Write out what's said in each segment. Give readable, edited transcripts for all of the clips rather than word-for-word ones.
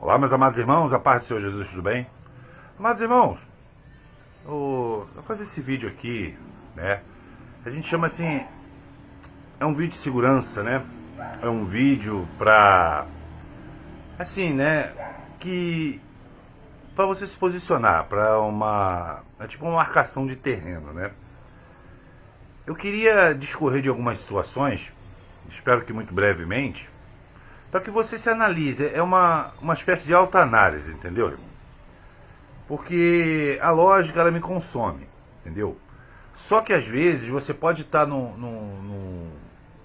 Olá, meus amados irmãos, a paz do Senhor Jesus, tudo bem? Amados irmãos, vou fazer esse vídeo aqui, né? A gente chama assim, é um vídeo de segurança, né? É um vídeo pra, assim, né? Que, pra você se posicionar, pra é tipo uma marcação de terreno, né? Eu queria discorrer de algumas situações, espero que muito brevemente, para que você se analise. É uma espécie de autoanálise, entendeu, irmão? Porque a lógica, ela me consome, entendeu? Só que às vezes você pode estar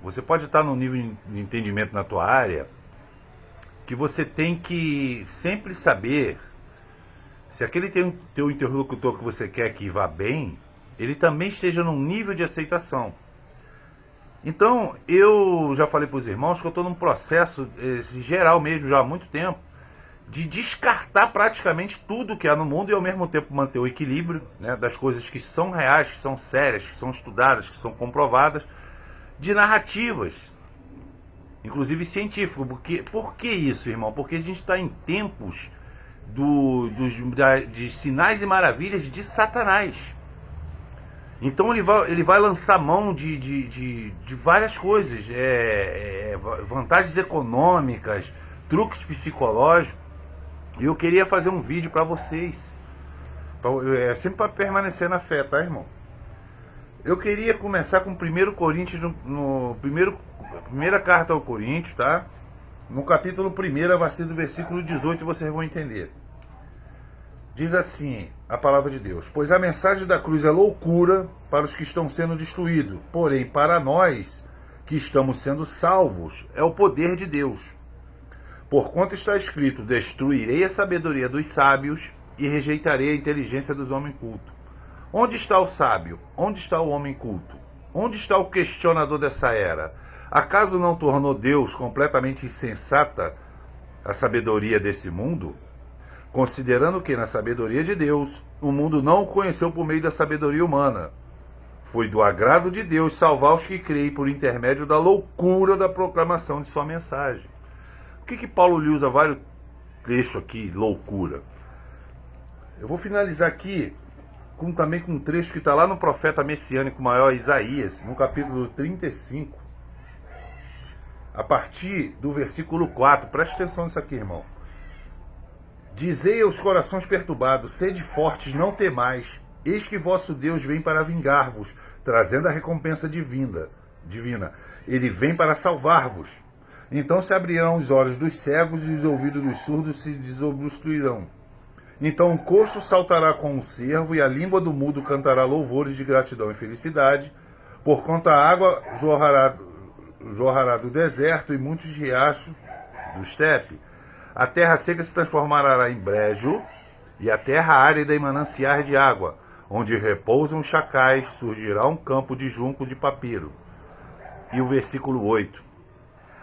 você pode estar num nível de entendimento na tua área que você tem que sempre saber se aquele teu interlocutor que você quer que vá bem, ele também esteja num nível de aceitação. Então, eu já falei para os irmãos que eu estou num processo geral mesmo, já há muito tempo, de descartar praticamente tudo que há no mundo e ao mesmo tempo manter o equilíbrio, né, das coisas que são reais, que são sérias, que são estudadas, que são comprovadas, de narrativas, inclusive científicas. Por que isso, irmão? Porque a gente está em tempos de sinais e maravilhas de Satanás. Então ele vai lançar mão de várias coisas, vantagens econômicas, truques psicológicos. E eu queria fazer um vídeo para vocês, sempre para permanecer na fé, tá, irmão? Eu queria começar com 1 Coríntios, primeira carta ao Coríntios, tá? No capítulo 1, a partir do versículo 18, vocês vão entender. Diz assim a palavra de Deus: pois a mensagem da cruz é loucura para os que estão sendo destruídos, porém para nós que estamos sendo salvos é o poder de Deus. Porquanto está escrito: destruirei a sabedoria dos sábios e rejeitarei a inteligência dos homens cultos. Onde está o sábio? Onde está o homem culto? Onde está o questionador dessa era? Acaso não tornou Deus completamente insensata a sabedoria desse mundo? Considerando que, na sabedoria de Deus, o mundo não o conheceu por meio da sabedoria humana. Foi do agrado de Deus salvar os que creem por intermédio da loucura da proclamação de sua mensagem. Por que Paulo lhe usa vários trechos aqui, loucura? Eu vou finalizar aqui também com um trecho que está lá no profeta messiânico maior Isaías, no capítulo 35, a partir do versículo 4. Preste atenção nisso aqui, irmão. Dizei aos corações perturbados: sede fortes, não temais, eis que vosso Deus vem para vingar-vos, trazendo a recompensa divina. Ele vem para salvar-vos. Então se abrirão os olhos dos cegos e os ouvidos dos surdos se desobstruirão. Então o coxo saltará com o cervo e a língua do mudo cantará louvores de gratidão e felicidade, porquanto a água jorrará do deserto e muitos riachos do estepe. A terra seca se transformará em brejo, e a terra árida em mananciais de água, onde repousam os chacais, surgirá um campo de junco de papiro. E o versículo 8.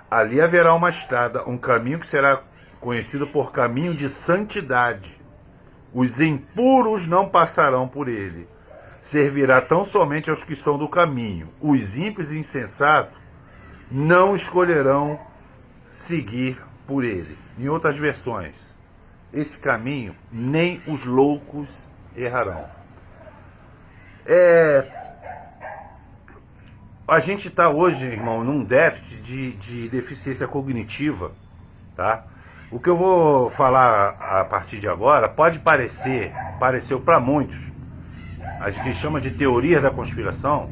Ali haverá uma estrada, um caminho que será conhecido por caminho de santidade. Os impuros não passarão por ele. Servirá tão somente aos que são do caminho. Os ímpios e insensatos não escolherão seguir por ele. Em outras versões, esse caminho nem os loucos errarão. A gente está hoje, irmão, num déficit de deficiência cognitiva, tá? O que eu vou falar a partir de agora pareceu para muitos, a gente chama de teoria da conspiração,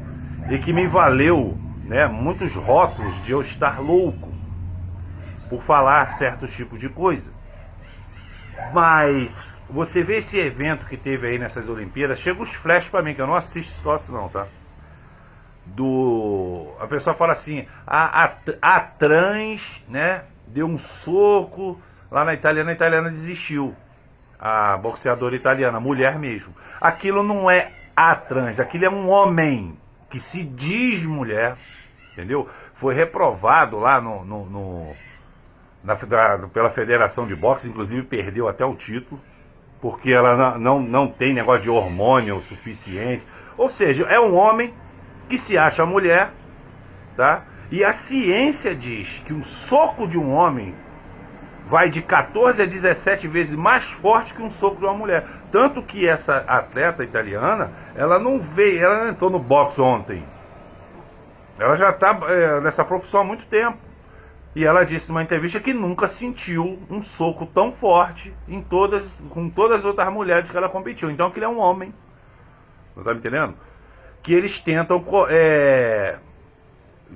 e que me valeu, né, muitos rótulos de eu estar louco por falar certos tipos de coisa. Mas você vê esse evento que teve aí nessas Olimpíadas, chega os flashes para mim, que eu não assisto esse troço não, tá? A pessoa fala assim: a trans, né, deu um soco lá na italiana, a italiana desistiu. A boxeadora italiana, mulher mesmo. Aquilo não é a trans, aquilo é um homem que se diz mulher, entendeu? Foi reprovado lá pela Federação de Boxe, inclusive perdeu até o título, porque ela não tem negócio de hormônio suficiente. Ou seja, é um homem que se acha mulher, tá? E a ciência diz que um soco de um homem vai de 14 a 17 vezes mais forte que um soco de uma mulher. Tanto que essa atleta italiana, ela não veio, ela não entrou no boxe ontem. Ela já está nessa profissão há muito tempo. E ela disse numa entrevista que nunca sentiu um soco tão forte com todas as outras mulheres que ela competiu. Então aquele é um homem. Não está me entendendo? Que eles tentam...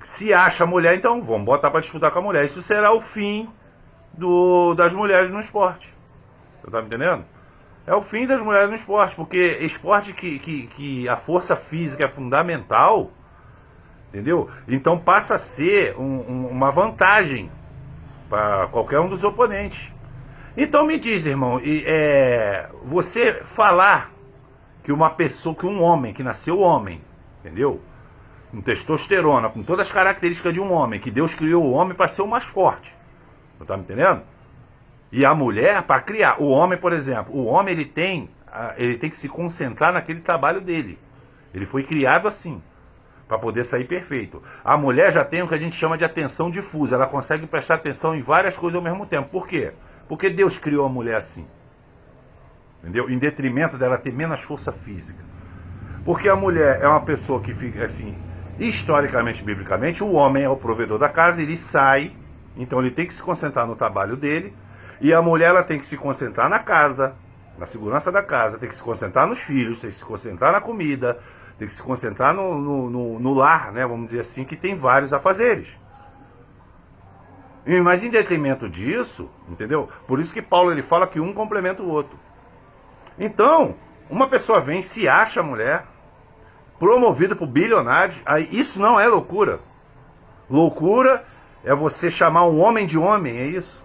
se acha mulher, então vamos botar para disputar com a mulher. Isso será o fim das mulheres no esporte. Você tá me entendendo? É o fim das mulheres no esporte, porque esporte que a força física é fundamental, entendeu? Então passa a ser uma vantagem para qualquer um dos oponentes. Então me diz, irmão, você falar que uma pessoa, que um homem, que nasceu homem, entendeu? Com testosterona, com todas as características de um homem, que Deus criou o homem para ser o mais forte. Você tá me entendendo? E a mulher para criar. O homem, por exemplo, o homem ele tem que se concentrar naquele trabalho dele. Ele foi criado assim, para poder sair perfeito. A mulher já tem o que a gente chama de atenção difusa. Ela consegue prestar atenção em várias coisas ao mesmo tempo. Por quê? Porque Deus criou a mulher assim. Entendeu? Em detrimento dela ter menos força física. Porque a mulher é uma pessoa que fica assim, historicamente, biblicamente, o homem é o provedor da casa, ele sai, então ele tem que se concentrar no trabalho dele, e a mulher ela tem que se concentrar na casa, na segurança da casa, tem que se concentrar nos filhos, tem que se concentrar na comida, tem que se concentrar no lar, né, vamos dizer assim, que tem vários afazeres. Mas em detrimento disso, entendeu? Por isso que Paulo ele fala que um complementa o outro. Então, uma pessoa vem, se acha mulher, promovido por bilionários, aí isso não é loucura. Loucura é você chamar um homem de homem, é isso?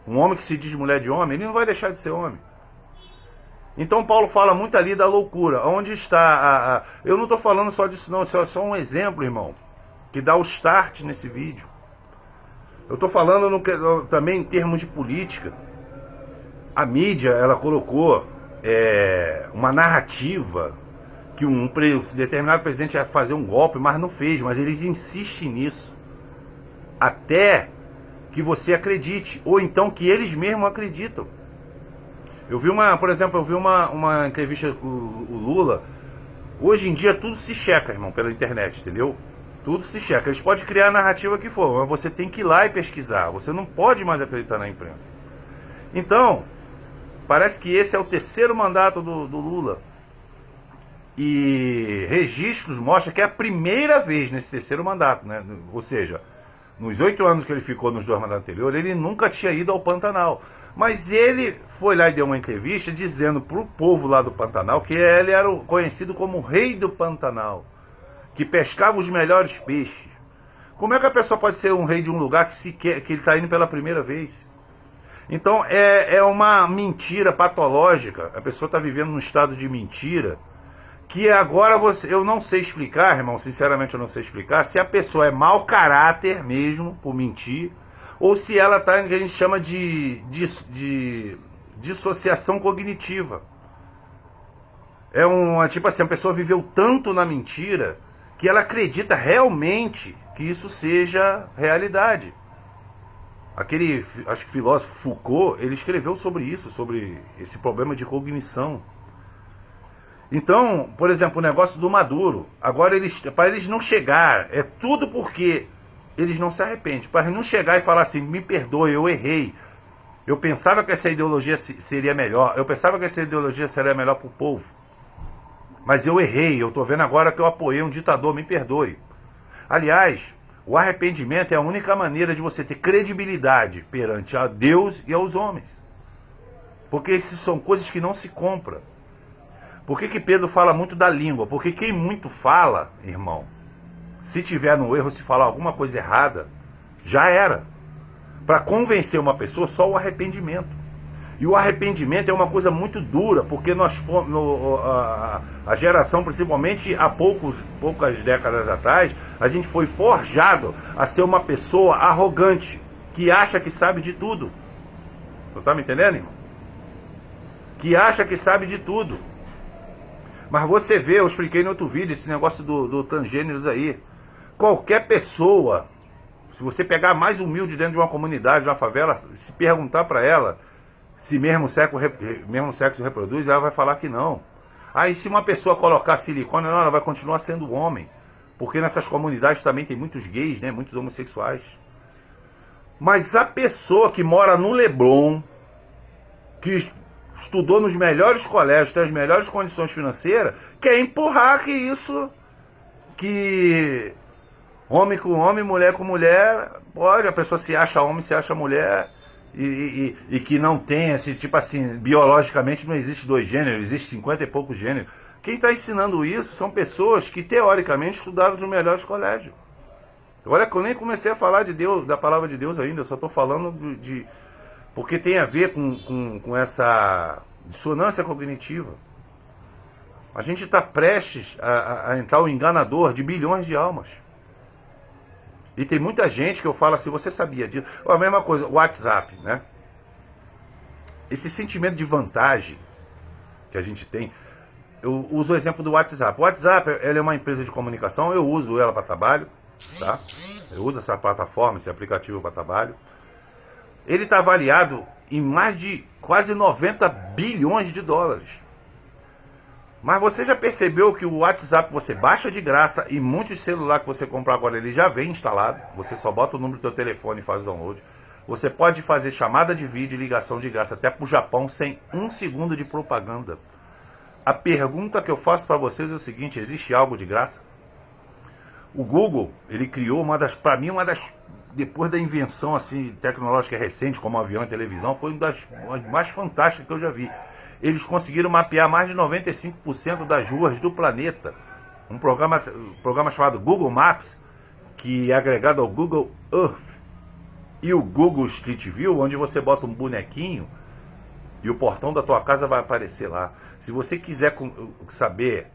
Um homem que se diz mulher de homem, ele não vai deixar de ser homem. Então Paulo fala muito ali da loucura. Onde está eu não estou falando só disso não, isso é só um exemplo, irmão, que dá o start nesse vídeo. Eu estou falando também em termos de política. A mídia, ela colocou uma narrativa que um determinado presidente ia fazer um golpe, mas não fez, mas eles insistem nisso. Até que você acredite, ou então que eles mesmos acreditam. Por exemplo, eu vi uma entrevista com o Lula. Hoje em dia tudo se checa, irmão, pela internet, entendeu? Tudo se checa. Eles podem criar a narrativa que for, mas você tem que ir lá e pesquisar. Você não pode mais acreditar na imprensa. Então, parece que esse é o terceiro mandato do Lula. E registros mostram que é a primeira vez nesse terceiro mandato, né? Ou seja, nos 8 anos que ele ficou nos 2 mandatos anteriores, ele nunca tinha ido ao Pantanal. Mas ele foi lá e deu uma entrevista dizendo para o povo lá do Pantanal que ele era conhecido como o rei do Pantanal, que pescava os melhores peixes. Como é que a pessoa pode ser um rei de um lugar que ele está indo pela primeira vez? Então é uma mentira patológica. A pessoa está vivendo num estado de mentira que agora eu não sei explicar, irmão, sinceramente eu não sei explicar, se a pessoa é mau caráter mesmo, por mentir, ou se ela está no que a gente chama de dissociação cognitiva. Tipo assim, a pessoa viveu tanto na mentira que ela acredita realmente que isso seja realidade. Acho que filósofo Foucault, ele escreveu sobre isso, sobre esse problema de cognição. Então, por exemplo, o negócio do Maduro, agora para eles não chegar, é tudo porque eles não se arrependem, para não chegar e falar assim, me perdoe, eu errei, eu pensava que essa ideologia seria melhor, eu pensava que essa ideologia seria melhor para o povo, mas eu errei, eu estou vendo agora que eu apoiei um ditador, me perdoe. Aliás, o arrependimento é a única maneira de você ter credibilidade perante a Deus e aos homens, porque essas são coisas que não se compram. Por que Pedro fala muito da língua? Porque quem muito fala, irmão, se tiver no erro, se falar alguma coisa errada, já era. Para convencer uma pessoa, só o arrependimento. E o arrependimento é uma coisa muito dura, porque nós fomos, a geração, principalmente há poucas décadas atrás, a gente foi forjado a ser uma pessoa arrogante, que acha que sabe de tudo. Você tá me entendendo, irmão? Que acha que sabe de tudo. Mas você vê, eu expliquei no outro vídeo, esse negócio do transgêneros aí. Qualquer pessoa Se você pegar a mais humilde dentro de uma comunidade, de uma favela, se perguntar para ela se mesmo sexo reproduz, ela vai falar que não. Aí se uma pessoa colocar silicone, não, ela vai continuar sendo homem. Porque nessas comunidades também tem muitos gays, né? Muitos homossexuais. Mas a pessoa que mora no Leblon, que estudou nos melhores colégios, tem as melhores condições financeiras, quer empurrar que isso, que homem com homem, mulher com mulher, pode, a pessoa se acha homem, se acha mulher, e que não tem, esse tipo assim, biologicamente não existe dois gêneros, existe 50 e poucos gêneros. Quem está ensinando isso são pessoas que, teoricamente, estudaram nos melhores colégios. Olha que eu nem comecei a falar de Deus, da palavra de Deus ainda, eu só estou falando de... Porque tem a ver com essa dissonância cognitiva. A gente está prestes a entrar o enganador de bilhões de almas. E tem muita gente que eu falo assim, você sabia disso? A mesma coisa, o WhatsApp, né? Esse sentimento de vantagem que a gente tem... Eu uso o exemplo do WhatsApp. O WhatsApp, ela é uma empresa de comunicação, eu uso ela para trabalho, tá? Eu uso essa plataforma, esse aplicativo para trabalho. Ele está avaliado em mais de quase 90 bilhões de dólares. Mas você já percebeu que o WhatsApp você baixa de graça e muitos celulares que você comprar agora ele já vem instalado. Você só bota o número do seu telefone e faz o download. Você pode fazer chamada de vídeo e ligação de graça até para o Japão sem 1 segundo de propaganda. A pergunta que eu faço para vocês é o seguinte, existe algo de graça? O Google, ele criou para mim, depois da invenção assim, tecnológica recente, como avião e televisão, foi uma das mais fantásticas que eu já vi. Eles conseguiram mapear mais de 95% das ruas do planeta. Um programa chamado Google Maps, que é agregado ao Google Earth e o Google Street View, onde você bota um bonequinho e o portão da tua casa vai aparecer lá. Se você quiser saber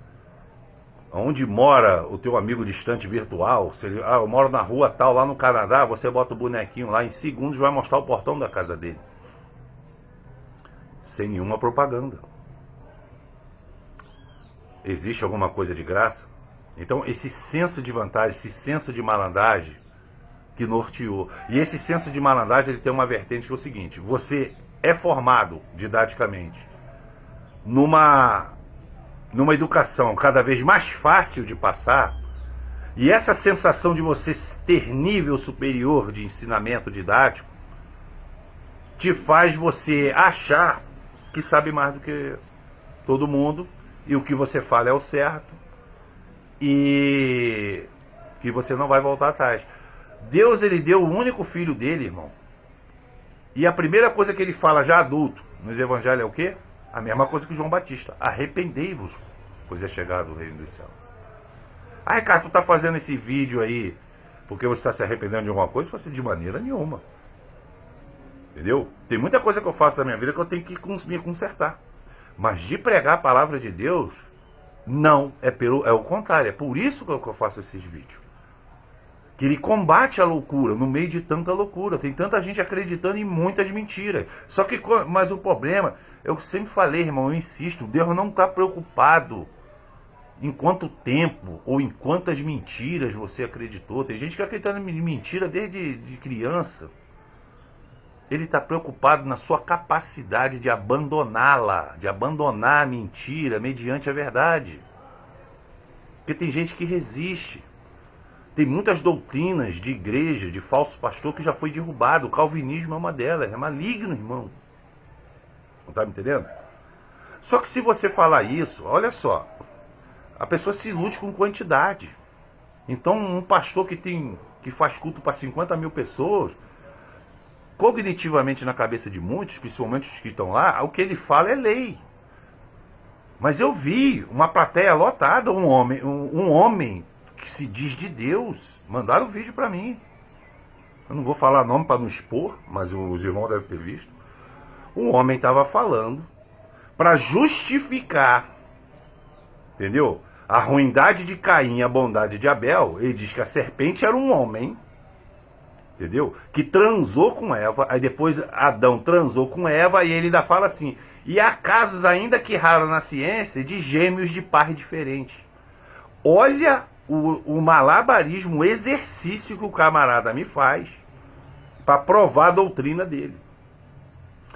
onde mora o teu amigo distante virtual, se ele, eu moro na rua tal, lá no Canadá, você bota o bonequinho lá, em segundos vai mostrar o portão da casa dele. Sem nenhuma propaganda. Existe alguma coisa de graça? Então esse senso de vantagem, esse senso de malandragem que norteou. E esse senso de malandragem ele tem uma vertente que é o seguinte, você é formado didaticamente numa educação cada vez mais fácil de passar, e essa sensação de você ter nível superior de ensinamento didático te faz você achar que sabe mais do que todo mundo, e o que você fala é o certo, e que você não vai voltar atrás. Deus, ele deu o único filho dele, irmão, e a primeira coisa que ele fala já adulto nos evangelhos é o quê? A mesma coisa que João Batista, arrependei-vos, pois é chegado o reino dos céus. Ah, Ricardo, tu está fazendo esse vídeo aí porque você está se arrependendo de alguma coisa? De maneira nenhuma. Entendeu? Tem muita coisa que eu faço na minha vida que eu tenho que me consertar. Mas de pregar a palavra de Deus, não, é o contrário. É por isso que eu faço esses vídeos. Que ele combate a loucura no meio de tanta loucura. Tem tanta gente acreditando em muitas mentiras. Mas o problema, eu sempre falei, irmão, eu insisto, Deus não está preocupado em quanto tempo ou em quantas mentiras você acreditou. Tem gente que acredita em mentira desde criança. Ele está preocupado na sua capacidade de abandoná-la, de abandonar a mentira mediante a verdade. Porque tem gente que resiste. Tem muitas doutrinas de igreja, de falso pastor que já foi derrubado. O calvinismo é uma delas, é maligno, irmão. Não está me entendendo? Só que se você falar isso, olha só, a pessoa se ilude com quantidade. Então um pastor que faz culto para 50 mil pessoas, cognitivamente na cabeça de muitos, principalmente os que estão lá, o que ele fala é lei. Mas eu vi uma plateia lotada, um homem que se diz de Deus, mandaram o vídeo para mim. Eu não vou falar nome para não expor, mas os irmãos devem ter visto. Um homem estava falando para justificar, entendeu? A ruindade de Caim e a bondade de Abel. Ele diz que a serpente era um homem, entendeu? Que transou com Eva, aí depois Adão transou com Eva, e ele ainda fala assim, e há casos ainda que raros na ciência de gêmeos de par diferente. Olha o malabarismo, o exercício que o camarada me faz para provar a doutrina dele.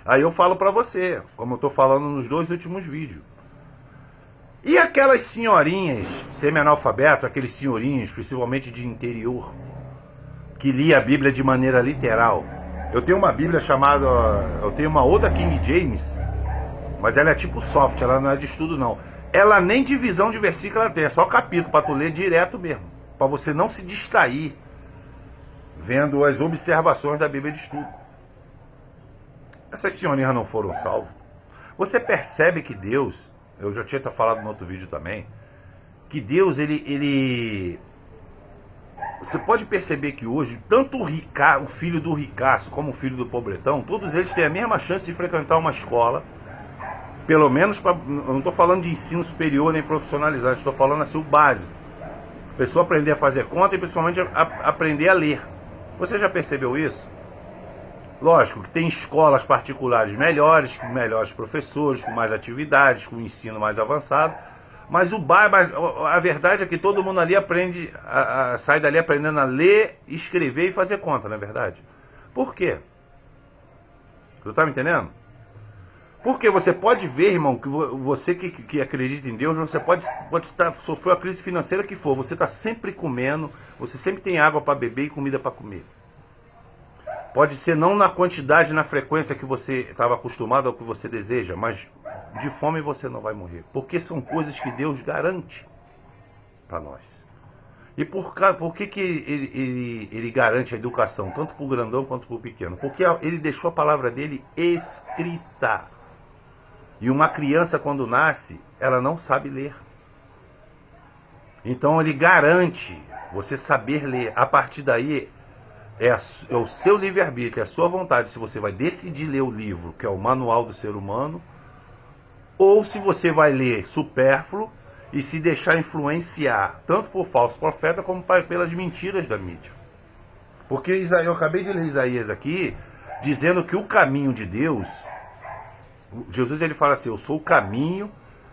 Aí eu falo para você, como eu estou falando nos 2 últimos vídeos. E aquelas senhorinhas semi-analfabetas, aqueles senhorinhos, principalmente de interior, que lia a Bíblia de maneira literal. Eu tenho uma Bíblia chamada... Eu tenho uma outra King James, mas ela é tipo soft, ela não é de estudo não. Ela nem divisão de versículo ela tem, é só capítulo, para tu ler direto mesmo. Para você não se distrair vendo as observações da Bíblia de estudo. Essas senhorinhas não foram salvas. Você percebe que Deus, eu já tinha falado no outro vídeo também, que Deus, ele você pode perceber que hoje, tanto o filho do ricaço como o filho do pobretão, todos eles têm a mesma chance de frequentar uma escola, pelo menos, eu não estou falando de ensino superior nem profissionalizado, estou falando assim o básico. A pessoa aprender a fazer conta e principalmente aprender a ler. Você já percebeu isso? Lógico que tem escolas particulares melhores, com melhores professores, com mais atividades, com ensino mais avançado, mas a verdade é que todo mundo ali aprende, sai dali aprendendo a ler, escrever e fazer conta, não é verdade? Por quê? Você está me entendendo? Porque você pode ver, irmão, que você que acredita em Deus, você pode sofrer a crise financeira que for, você está sempre comendo, você sempre tem água para beber e comida para comer. Pode ser não na quantidade, na frequência que você estava acostumado ao que você deseja, mas de fome você não vai morrer. Porque são coisas que Deus garante para nós. E por que ele garante a educação, tanto para o grandão quanto para o pequeno? Porque ele deixou a palavra dele escrita. E uma criança, quando nasce, ela não sabe ler. Então ele garante você saber ler. A partir daí... É o seu livre-arbítrio, é a sua vontade, se você vai decidir ler o livro, que é o Manual do Ser Humano, ou se você vai ler supérfluo e se deixar influenciar, tanto por falso profeta, como pelas mentiras da mídia. Porque eu acabei de ler Isaías aqui, dizendo que o caminho de Deus, Jesus ele fala assim, eu sou o caminho,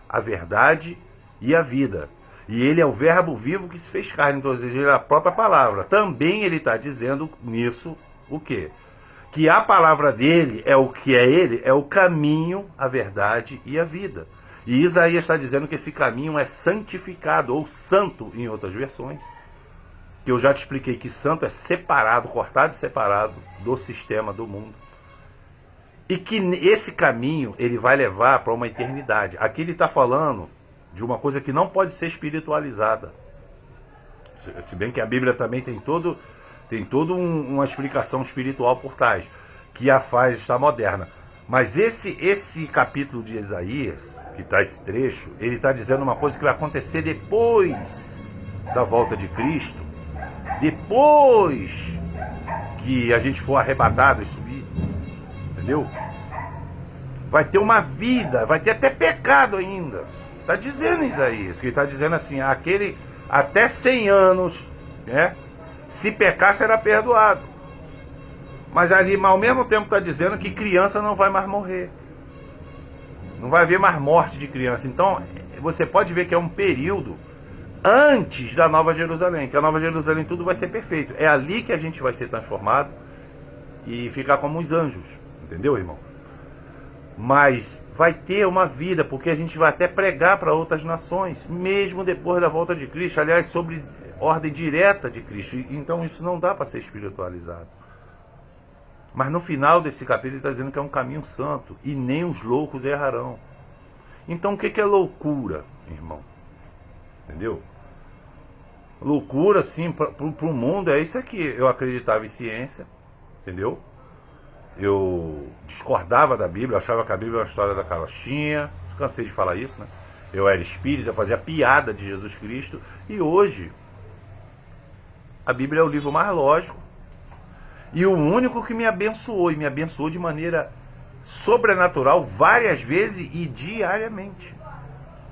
a verdade e a vida. E ele é o verbo vivo que se fez carne, então ele é a própria palavra. Também ele está dizendo nisso o quê? Que a palavra dele é o que é ele, é o caminho, a verdade e a vida. E Isaías está dizendo que esse caminho é santificado, ou santo em outras versões. Que eu já te expliquei que santo é separado, cortado e separado do sistema do mundo. E que esse caminho ele vai levar para uma eternidade. Aqui ele está falando de uma coisa que não pode ser espiritualizada. Se bem que a Bíblia também tem todo uma explicação espiritual por trás, que a faz estar moderna. Mas esse capítulo de Isaías, que está esse trecho, ele está dizendo uma coisa que vai acontecer depois da volta de Cristo, depois que a gente for arrebatado e subir, entendeu? Vai ter uma vida, vai ter até pecado ainda. Está dizendo Isaías, que ele está dizendo assim, aquele até 100 anos, né, se pecar será perdoado. Mas ali, ao mesmo tempo, está dizendo que criança não vai mais morrer. Não vai haver mais morte de criança. Então, você pode ver que é um período antes da Nova Jerusalém, que a Nova Jerusalém tudo vai ser perfeito. É ali que a gente vai ser transformado e ficar como os anjos. Entendeu, irmão? Mas vai ter uma vida, porque a gente vai até pregar para outras nações, mesmo depois da volta de Cristo, aliás, sobre ordem direta de Cristo. Então isso não dá para ser espiritualizado. Mas no final desse capítulo ele está dizendo que é um caminho santo, e nem os loucos errarão. Então o que é loucura, irmão? Entendeu? Loucura, sim, para o mundo é isso aqui. Eu acreditava em ciência, entendeu? Eu discordava da Bíblia, eu achava que a Bíblia era uma história da carochinha. Cansei de falar isso, né? Eu era espírita, eu fazia piada de Jesus Cristo. E hoje, a Bíblia é o livro mais lógico. E o único que me abençoou, e me abençoou de maneira sobrenatural, várias vezes e diariamente.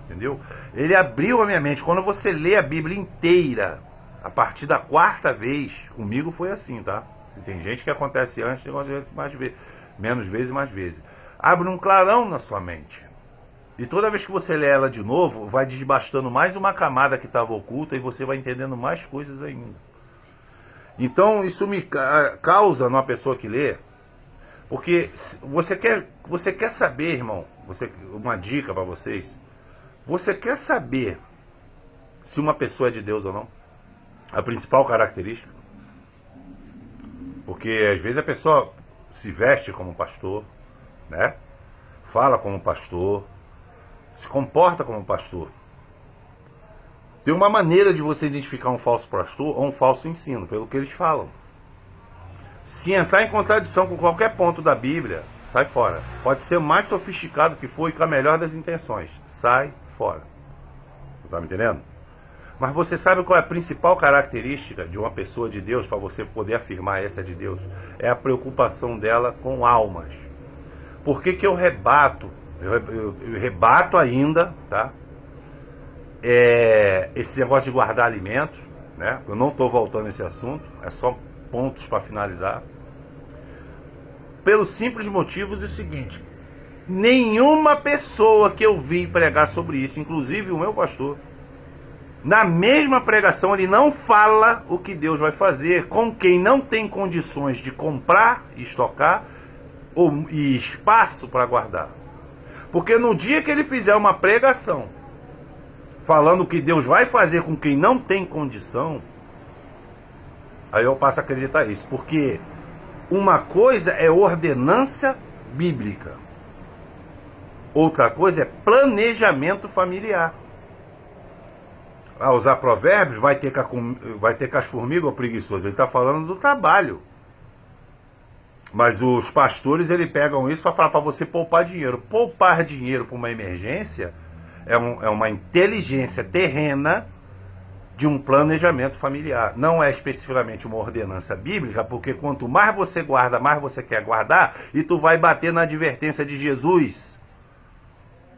Entendeu? Ele abriu a minha mente. Quando você lê a Bíblia inteira, a partir da 4ª vez, comigo foi assim, tá? Tem gente que acontece antes, tem mais vezes, menos vezes e mais vezes. Abre um clarão na sua mente. E toda vez que você lê ela de novo, vai desbastando mais uma camada que estava oculta e você vai entendendo mais coisas ainda. Então isso me causa numa pessoa que lê, porque você quer saber, irmão, uma dica para vocês, você quer saber se uma pessoa é de Deus ou não? A principal característica. Porque às vezes a pessoa se veste como pastor, né? Fala como pastor, se comporta como pastor. Tem uma maneira de você identificar um falso pastor ou um falso ensino, pelo que eles falam. Se entrar em contradição com qualquer ponto da Bíblia, sai fora. Pode ser o mais sofisticado que for e com a melhor das intenções. Sai fora. Você está me entendendo? Mas você sabe qual é a principal característica de uma pessoa de Deus, para você poder afirmar essa é de Deus? É a preocupação dela com almas. Por que que eu rebato? Eu rebato ainda, tá? Esse negócio de guardar alimentos, né? Eu não estou voltando a esse assunto, é só pontos para finalizar. Pelo simples motivo do seguinte: nenhuma pessoa que eu vi pregar sobre isso, inclusive o meu pastor, na mesma pregação ele não fala o que Deus vai fazer com quem não tem condições de comprar e estocar e espaço para guardar. Porque no dia que ele fizer uma pregação falando o que Deus vai fazer com quem não tem condição, aí eu passo a acreditar isso. Porque uma coisa é ordenança bíblica, outra coisa é planejamento familiar. A usar provérbios, vai ter com as formigas ou preguiçoso. Ele está falando do trabalho. Mas os pastores, eles pegam isso para falar para você poupar dinheiro. Poupar dinheiro para uma emergência é uma inteligência terrena de um planejamento familiar. Não é especificamente uma ordenança bíblica, porque quanto mais você guarda, mais você quer guardar, e tu vai bater na advertência de Jesus,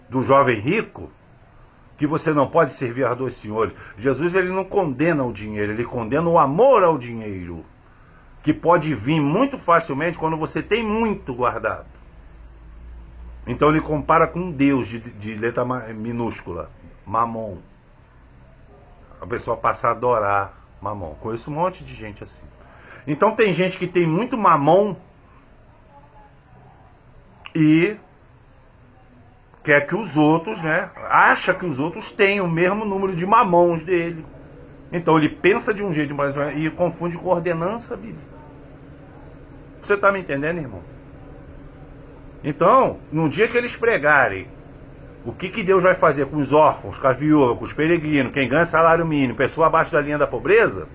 do jovem rico, que você não pode servir a dois senhores. Jesus, ele não condena o dinheiro, ele condena o amor ao dinheiro, que pode vir muito facilmente quando você tem muito guardado. Então ele compara com Deus de letra minúscula, Mamon. A pessoa passa a adorar Mamon. Conheço um monte de gente assim. Então tem gente que tem muito Mamon e quer que os outros, né, acha que os outros têm o mesmo número de mamons dele. Então ele pensa de um jeito e confunde com ordenança bíblica. Você está me entendendo, irmão? Então, no dia que eles pregarem o que Deus vai fazer com os órfãos, com a viúva, com os peregrinos, quem ganha salário mínimo, pessoa abaixo da linha da pobreza,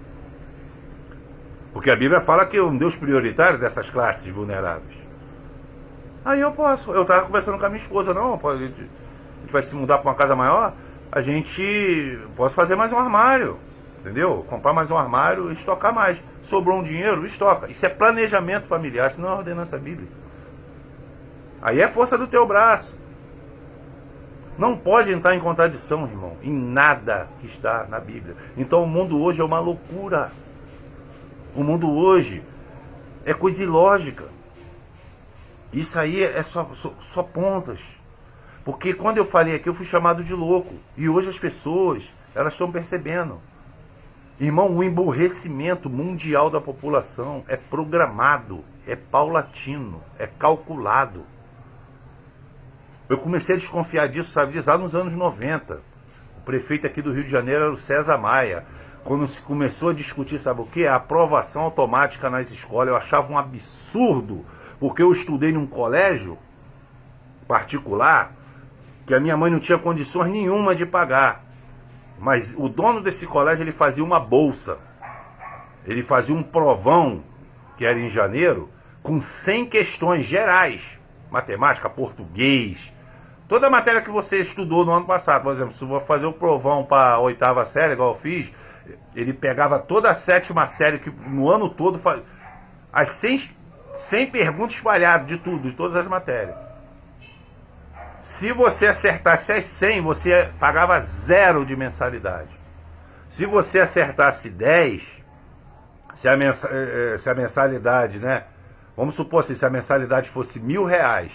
porque a Bíblia fala que é um Deus prioritário dessas classes vulneráveis. Aí eu posso. Eu estava conversando com a minha esposa, não, a gente vai se mudar para uma casa maior, posso fazer mais um armário, entendeu? Comprar mais um armário e estocar mais. Sobrou um dinheiro, estoca. Isso é planejamento familiar, isso não é ordenança bíblica. Aí é força do teu braço. Não pode entrar em contradição, irmão, em nada que está na Bíblia. Então o mundo hoje é uma loucura. O mundo hoje é coisa ilógica. Isso aí é só pontas. Porque quando eu falei aqui, eu fui chamado de louco. E hoje as pessoas, elas estão percebendo. Irmão, o emburrecimento mundial da população é programado, é paulatino, é calculado. Eu comecei a desconfiar disso, sabe disso, lá nos anos 90. O prefeito aqui do Rio de Janeiro era o César Maia. Quando se começou a discutir, sabe o quê? A aprovação automática nas escolas. Eu achava um absurdo, porque eu estudei num colégio particular que a minha mãe não tinha condições nenhuma de pagar. Mas o dono desse colégio, ele fazia uma bolsa. Ele fazia um provão, que era em janeiro, com 100 questões gerais. Matemática, português, toda a matéria que você estudou no ano passado. Por exemplo, se eu vou fazer o provão para a 8ª série, igual eu fiz, ele pegava toda a 7ª série, que no ano todo, as 100 perguntas espalhadas de tudo, de todas as matérias. Se você acertasse as 100, você pagava 0 de mensalidade. Se você acertasse 10, se a mensalidade, né? Vamos supor assim, se a mensalidade fosse R$1.000,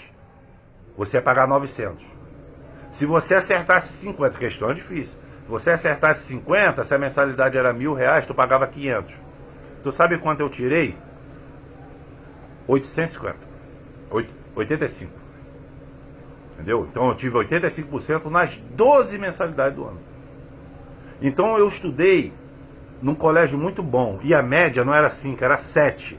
você ia pagar 900. Se você acertasse 50, questão é difícil. Se você acertasse 50, se a mensalidade era R$1.000, tu pagava 500. Tu sabe quanto eu tirei? 850. 85. Entendeu? Então eu tive 85% nas 12 mensalidades do ano. Então eu estudei num colégio muito bom. E a média não era 5, era 7.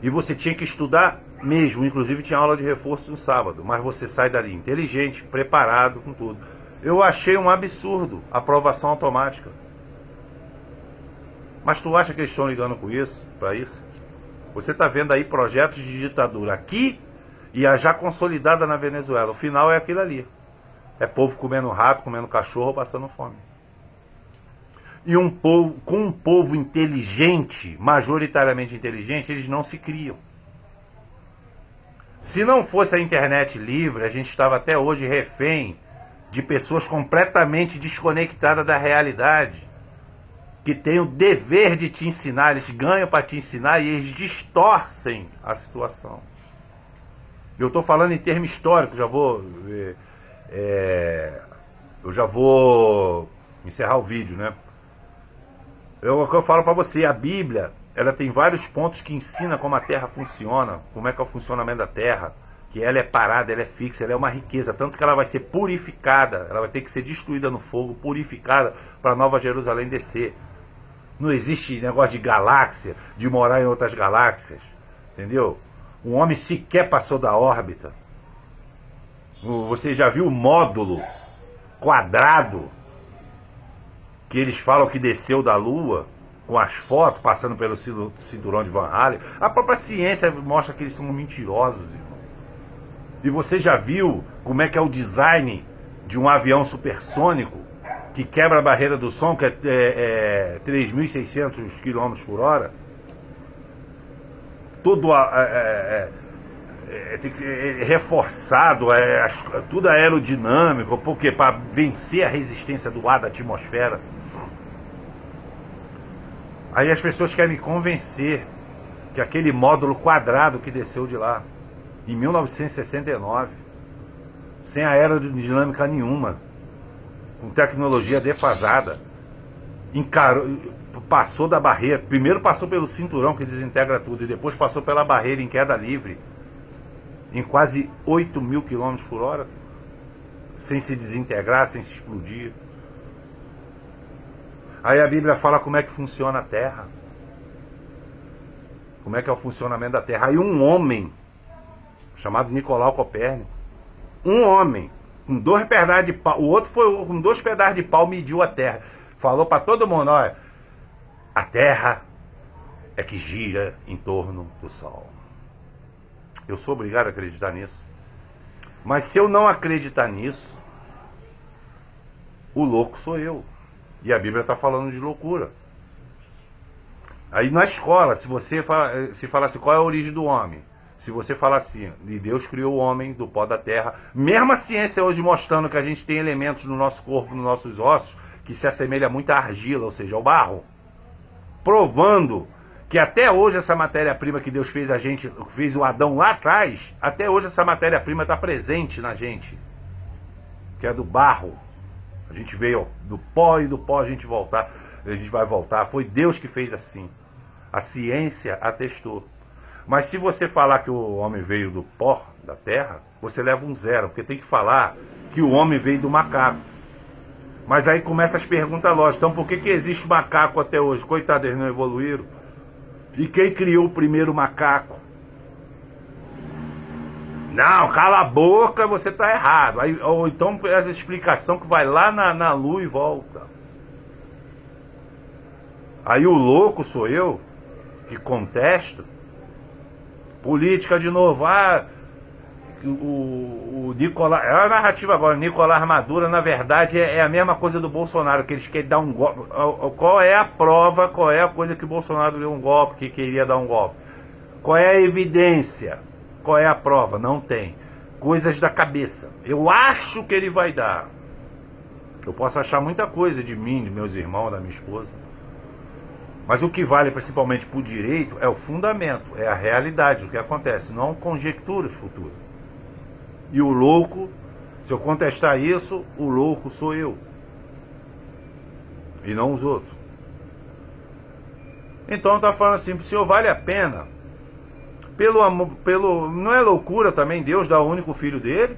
E você tinha que estudar mesmo. Inclusive tinha aula de reforço no sábado. Mas você sai dali inteligente, preparado com tudo. Eu achei um absurdo a aprovação automática. Mas tu acha que eles estão ligando com isso, para isso? Você está vendo aí projetos de ditadura aqui e a já consolidada na Venezuela. O final é aquilo ali. É povo comendo rato, comendo cachorro, passando fome. E um povo, com um povo inteligente, majoritariamente inteligente, eles não se criam. Se não fosse a internet livre, a gente estava até hoje refém de pessoas completamente desconectadas da realidade, que têm o dever de te ensinar, eles ganham para te ensinar e eles distorcem a situação. Eu estou falando em termos históricos, eu já vou encerrar o vídeo, né? O que eu falo para você, a Bíblia, ela tem vários pontos que ensina como a Terra funciona, como é que é o funcionamento da Terra, que ela é parada, ela é fixa, ela é uma riqueza, tanto que ela vai ser purificada, ela vai ter que ser destruída no fogo, purificada para Nova Jerusalém descer. Não existe negócio de galáxia, de morar em outras galáxias, entendeu? O homem sequer passou da órbita. Você já viu o módulo quadrado que eles falam que desceu da Lua, com as fotos passando pelo cinturão de Van Halen? A própria ciência mostra que eles são mentirosos, irmão. E você já viu como é que é o design de um avião supersônico que quebra a barreira do som, que é 3.600 km por hora? Todo tem que ser reforçado, tudo aerodinâmico, porque para vencer a resistência do ar da atmosfera. Aí as pessoas querem me convencer que aquele módulo quadrado que desceu de lá, em 1969, sem aerodinâmica nenhuma, com tecnologia defasada, passou da barreira. Primeiro passou pelo cinturão que desintegra tudo, e depois passou pela barreira em queda livre, em quase 8.000 km por hora, sem se desintegrar, sem se explodir. Aí a Bíblia fala como é que funciona a Terra, como é que é o funcionamento da Terra. Aí um homem chamado Nicolau Copérnico, um homem com 2 pedaços de pau, o outro foi com 2 pedaços de pau, mediu a Terra, falou para todo mundo: olha, a Terra é que gira em torno do Sol. Eu sou obrigado a acreditar nisso. Mas se eu não acreditar nisso, o louco sou eu. E a Bíblia está falando de loucura. Aí na escola, se você falar assim, qual é a origem do homem? Se você falar assim, e Deus criou o homem do pó da terra, mesmo a ciência hoje mostrando que a gente tem elementos no nosso corpo, nos nossos ossos, que se assemelha muito à argila, ou seja, ao barro, provando que até hoje essa matéria-prima que Deus fez a gente, fez o Adão lá atrás, até hoje essa matéria-prima está presente na gente, que é do barro. A gente veio do pó e do pó a gente vai voltar. Foi Deus que fez assim. A ciência atestou. Mas se você falar que o homem veio do pó da terra, você leva um 0, porque tem que falar que o homem veio do macaco. Mas aí começam as perguntas lógicas. Então por que existe macaco até hoje? Coitado, eles não evoluíram. E quem criou o primeiro macaco? Não, cala a boca, você está errado. Aí, ou então essa explicação que vai lá na lua e volta. Aí o louco sou eu, que contesto. Política de novo. O Nicolás, é a narrativa agora, Nicolás Maduro, na verdade, é a mesma coisa do Bolsonaro, que eles querem dar um golpe. Qual é a prova, qual é a coisa que o Bolsonaro deu um golpe, que queria dar um golpe? Qual é a evidência? Qual é a prova? Não tem. Coisas da cabeça. Eu acho que ele vai dar. Eu posso achar muita coisa de mim, de meus irmãos, da minha esposa. Mas o que vale principalmente para o direito é o fundamento, é a realidade, o que acontece, não conjecturas futuras. E o louco Se eu contestar isso, o louco sou eu. E não os outros. Então está falando assim, o Senhor vale a pena. Pelo amor, não é loucura também Deus dar o único filho dele?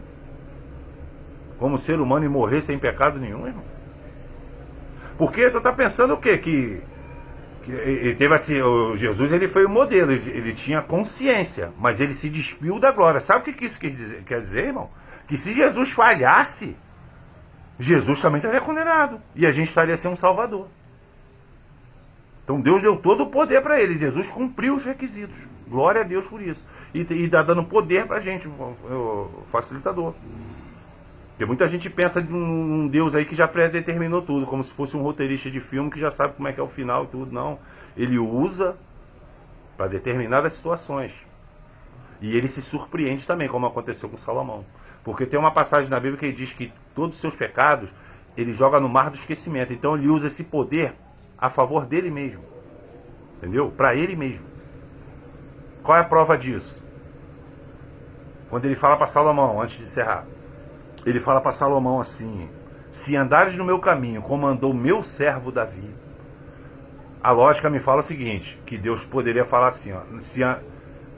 Como ser humano e morrer sem pecado nenhum, irmão? Porque tu tá pensando o quê? Que ele teve assim, o Jesus ele foi o modelo, ele tinha consciência, mas ele se despiu da glória. Sabe o que isso quer dizer, irmão? Que se Jesus falhasse, Jesus também estaria condenado. E a gente estaria sem um salvador. Então Deus deu todo o poder para ele. Jesus cumpriu os requisitos. Glória a Deus por isso. E está dando poder para a gente, o facilitador. Porque muita gente pensa de um Deus aí que já predeterminou tudo, como se fosse um roteirista de filme que já sabe como é que é o final e tudo. Não. Ele usa para determinadas situações. E ele se surpreende também, como aconteceu com Salomão. Porque tem uma passagem na Bíblia que ele diz que todos os seus pecados ele joga no mar do esquecimento. Então ele usa esse poder a favor dele mesmo. Entendeu? Para ele mesmo. Qual é a prova disso? Quando ele fala para Salomão, antes de encerrar, ele fala para Salomão assim: se andares no meu caminho, como andou meu servo Davi. A lógica me fala o seguinte, que Deus poderia falar assim, ó,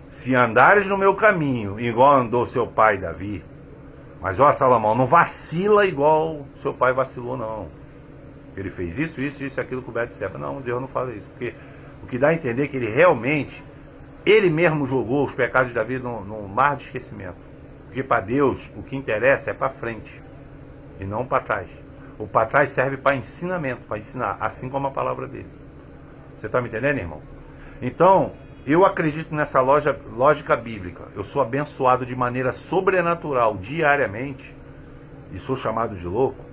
se andares no meu caminho, igual andou seu pai Davi. Mas ó, Salomão, não vacila igual seu pai vacilou, não. Ele fez isso, aquilo com Betseba. Não, Deus não fala isso. Porque o que dá a entender é que ele realmente, ele mesmo jogou os pecados de Davi no mar de esquecimento. Porque para Deus, o que interessa é para frente e não para trás. O para trás serve para ensinamento, para ensinar, assim como a palavra dele. Você está me entendendo, irmão? Então, eu acredito nessa lógica bíblica. Eu sou abençoado de maneira sobrenatural diariamente e sou chamado de louco.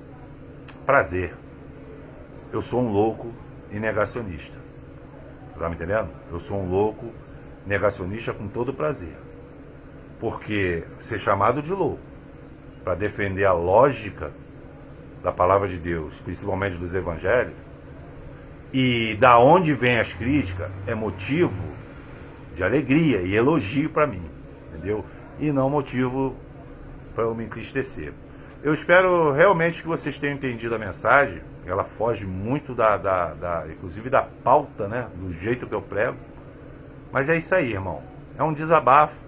Prazer. Eu sou um louco e negacionista. Tá me entendendo? Eu sou um louco negacionista com todo prazer. Porque ser chamado de louco para defender a lógica da palavra de Deus, principalmente dos evangelhos, e da onde vem as críticas, é motivo de alegria e elogio para mim, entendeu? E não motivo para eu me entristecer. Eu espero realmente que vocês tenham entendido a mensagem. Ela foge muito inclusive da pauta, né? Do jeito que eu prego. Mas é isso aí, irmão. É um desabafo.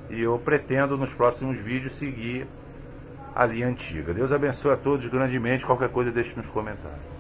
E eu pretendo nos próximos vídeos seguir a linha antiga. Deus abençoe a todos grandemente. Qualquer coisa deixe nos comentários.